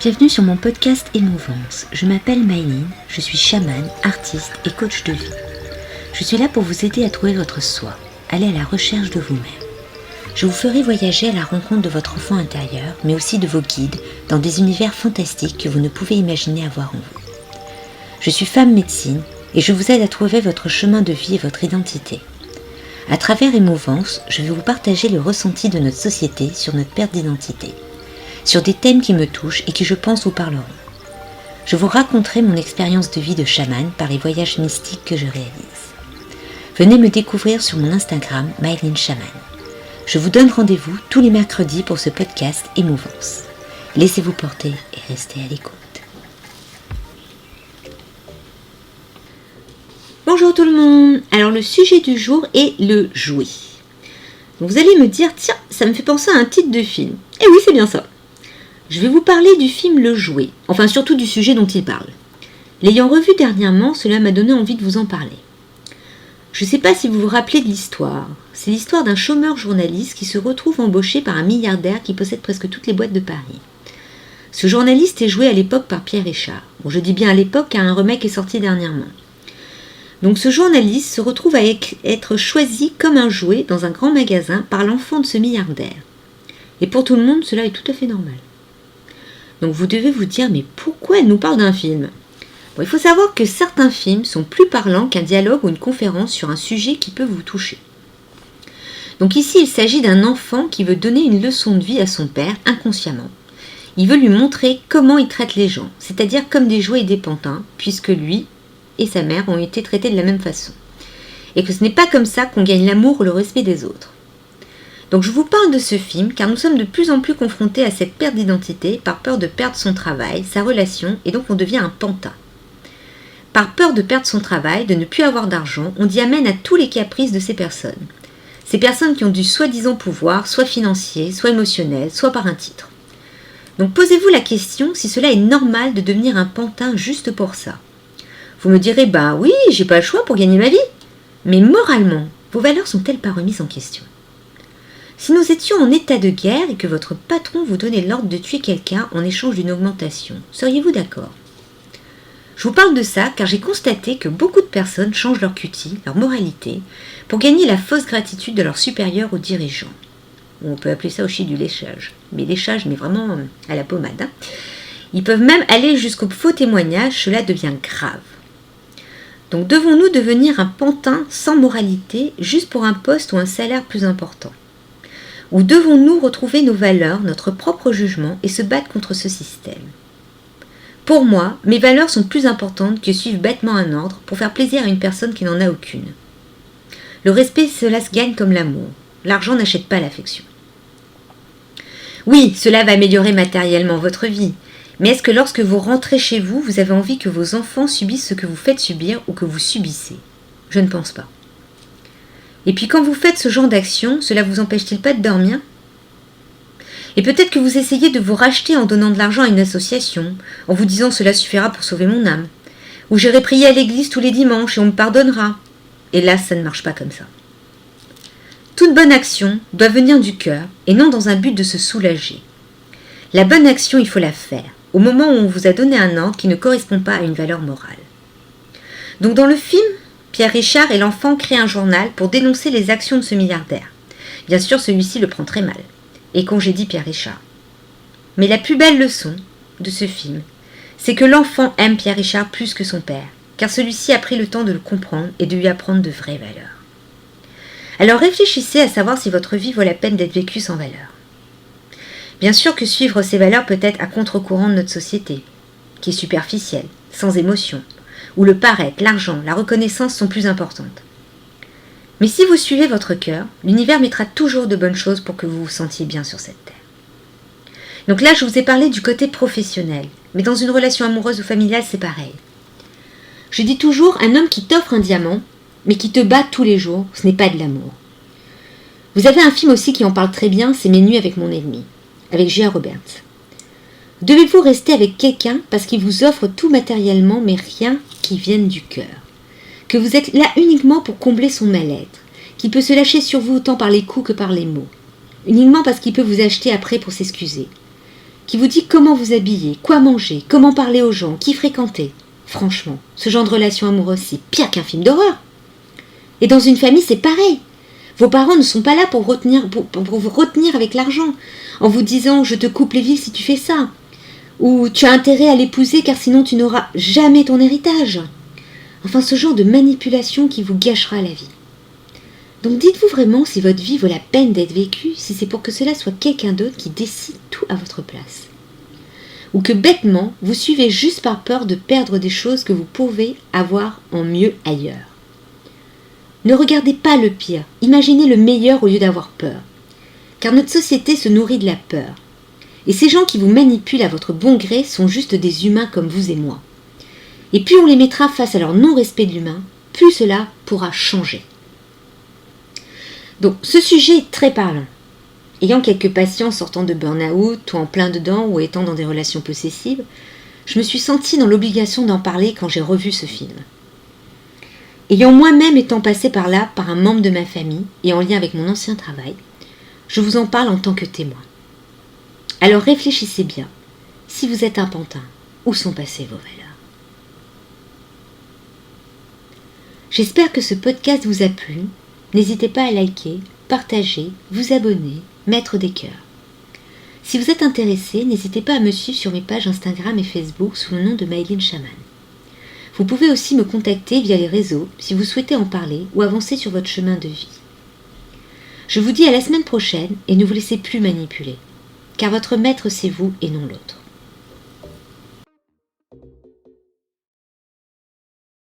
Bienvenue sur mon podcast Émouvance. Je m'appelle Maëline, je suis chamane, artiste et coach de vie. Je suis là pour vous aider à trouver votre soi, aller à la recherche de vous-même. Je vous ferai voyager à la rencontre de votre enfant intérieur, mais aussi de vos guides, dans des univers fantastiques que vous ne pouvez imaginer avoir en vous. Je suis femme médecine et je vous aide à trouver votre chemin de vie et votre identité. À travers Émouvance, je vais vous partager le ressenti de notre société sur notre perte d'identité, sur des thèmes qui me touchent et qui je pense vous parleront. Je vous raconterai mon expérience de vie de chamane par les voyages mystiques que je réalise. Venez me découvrir sur mon Instagram, Maëline Chamane. Je vous donne rendez-vous tous les mercredis pour ce podcast Émouvance. Laissez-vous porter et restez à l'écoute. Bonjour tout le monde. Alors le sujet du jour est le jouet. Donc vous allez me dire, tiens, ça me fait penser à un titre de film. Et oui, c'est bien ça. Je vais vous parler du film Le Jouet, enfin surtout du sujet dont il parle. L'ayant revu dernièrement, cela m'a donné envie de vous en parler. Je ne sais pas si vous vous rappelez de l'histoire. C'est l'histoire d'un chômeur journaliste qui se retrouve embauché par un milliardaire qui possède presque toutes les boîtes de Paris. Ce journaliste est joué à l'époque par Pierre Richard. Bon, je dis bien à l'époque car un remake est sorti dernièrement. Donc ce journaliste se retrouve à être choisi comme un jouet dans un grand magasin par l'enfant de ce milliardaire. Et pour tout le monde, cela est tout à fait normal. Donc vous devez vous dire, mais pourquoi elle nous parle d'un film ? Bon, il faut savoir que certains films sont plus parlants qu'un dialogue ou une conférence sur un sujet qui peut vous toucher. Donc ici, il s'agit d'un enfant qui veut donner une leçon de vie à son père inconsciemment. Il veut lui montrer comment il traite les gens, c'est-à-dire comme des jouets et des pantins, puisque lui et sa mère ont été traités de la même façon. Et que ce n'est pas comme ça qu'on gagne l'amour ou le respect des autres. Donc je vous parle de ce film car nous sommes de plus en plus confrontés à cette perte d'identité par peur de perdre son travail, sa relation et donc on devient un pantin. Par peur de perdre son travail, de ne plus avoir d'argent, on y amène à tous les caprices de ces personnes. Ces personnes qui ont du soi-disant pouvoir, soit financier, soit émotionnel, soit par un titre. Donc posez-vous la question si cela est normal de devenir un pantin juste pour ça. Vous me direz, bah oui, j'ai pas le choix pour gagner ma vie. Mais moralement, vos valeurs sont-elles pas remises en question ? Si nous étions en état de guerre et que votre patron vous donnait l'ordre de tuer quelqu'un en échange d'une augmentation, seriez-vous d'accord ? Je vous parle de ça car j'ai constaté que beaucoup de personnes changent leur cutie, leur moralité, pour gagner la fausse gratitude de leurs supérieurs ou dirigeants. On peut appeler ça aussi du léchage. Mais léchage, mais vraiment à la pommade. Hein. Ils peuvent même aller jusqu'au faux témoignage, cela devient grave. Donc devons-nous devenir un pantin sans moralité juste pour un poste ou un salaire plus important ? Ou devons-nous retrouver nos valeurs, notre propre jugement et se battre contre ce système ? Pour moi, mes valeurs sont plus importantes que suivre bêtement un ordre pour faire plaisir à une personne qui n'en a aucune. Le respect, cela se gagne comme l'amour. L'argent n'achète pas l'affection. Oui, cela va améliorer matériellement votre vie. Mais est-ce que lorsque vous rentrez chez vous, vous avez envie que vos enfants subissent ce que vous faites subir ou que vous subissez ? Je ne pense pas. Et puis quand vous faites ce genre d'action, cela vous empêche-t-il pas de dormir ? Et peut-être que vous essayez de vous racheter en donnant de l'argent à une association, en vous disant cela suffira pour sauver mon âme. Ou j'irai prier à l'église tous les dimanches et on me pardonnera. Et là, ça ne marche pas comme ça. Toute bonne action doit venir du cœur et non dans un but de se soulager. La bonne action, il faut la faire, au moment où on vous a donné un ordre qui ne correspond pas à une valeur morale. Donc dans le film, Pierre Richard et l'enfant créent un journal pour dénoncer les actions de ce milliardaire. Bien sûr, celui-ci le prend très mal et congédie Pierre Richard. Mais la plus belle leçon de ce film, c'est que l'enfant aime Pierre Richard plus que son père, car celui-ci a pris le temps de le comprendre et de lui apprendre de vraies valeurs. Alors réfléchissez à savoir si votre vie vaut la peine d'être vécue sans valeur. Bien sûr que suivre ces valeurs peut être à contre-courant de notre société, qui est superficielle, sans émotion, où le paraître, l'argent, la reconnaissance sont plus importantes. Mais si vous suivez votre cœur, l'univers mettra toujours de bonnes choses pour que vous vous sentiez bien sur cette terre. Donc là, je vous ai parlé du côté professionnel, mais dans une relation amoureuse ou familiale, c'est pareil. Je dis toujours, un homme qui t'offre un diamant, mais qui te bat tous les jours, ce n'est pas de l'amour. Vous avez un film aussi qui en parle très bien, c'est Mes nuits avec mon ennemi, avec Julia Roberts. Devez-vous rester avec quelqu'un parce qu'il vous offre tout matériellement, mais rien qui vienne du cœur ? Que vous êtes là uniquement pour combler son mal-être, qui peut se lâcher sur vous autant par les coups que par les mots, uniquement parce qu'il peut vous acheter après pour s'excuser. qui vous dit comment vous habiller, quoi manger, comment parler aux gens, qui fréquenter. Franchement, ce genre de relation amoureuse, c'est pire qu'un film d'horreur. Et dans une famille, c'est pareil. Vos parents ne sont pas là pour vous retenir avec l'argent, en vous disant « je te coupe les vifs si tu fais ça », ou « tu as intérêt à l'épouser car sinon tu n'auras jamais ton héritage ». Enfin, ce genre de manipulation qui vous gâchera la vie. Donc dites-vous vraiment si votre vie vaut la peine d'être vécue, si c'est pour que cela soit quelqu'un d'autre qui décide tout à votre place. Ou que bêtement, vous suivez juste par peur de perdre des choses que vous pouvez avoir en mieux ailleurs. Ne regardez pas le pire, imaginez le meilleur au lieu d'avoir peur. Car notre société se nourrit de la peur. Et ces gens qui vous manipulent à votre bon gré sont juste des humains comme vous et moi. Et plus on les mettra face à leur non-respect de l'humain, plus cela pourra changer. Donc ce sujet est très parlant. Ayant quelques patients sortant de burn-out, ou en plein dedans, ou étant dans des relations possessives, je me suis sentie dans l'obligation d'en parler quand j'ai revu ce film. Ayant moi-même étant passée par là par un membre de ma famille et en lien avec mon ancien travail, je vous en parle en tant que témoin. Alors réfléchissez bien, si vous êtes un pantin, où sont passées vos valeurs? J'espère que ce podcast vous a plu. N'hésitez pas à liker, partager, vous abonner, mettre des cœurs. Si vous êtes intéressé, n'hésitez pas à me suivre sur mes pages Instagram et Facebook sous le nom de Maëlyn Chaman. Vous pouvez aussi me contacter via les réseaux si vous souhaitez en parler ou avancer sur votre chemin de vie. Je vous dis à la semaine prochaine et ne vous laissez plus manipuler, car votre maître c'est vous et non l'autre.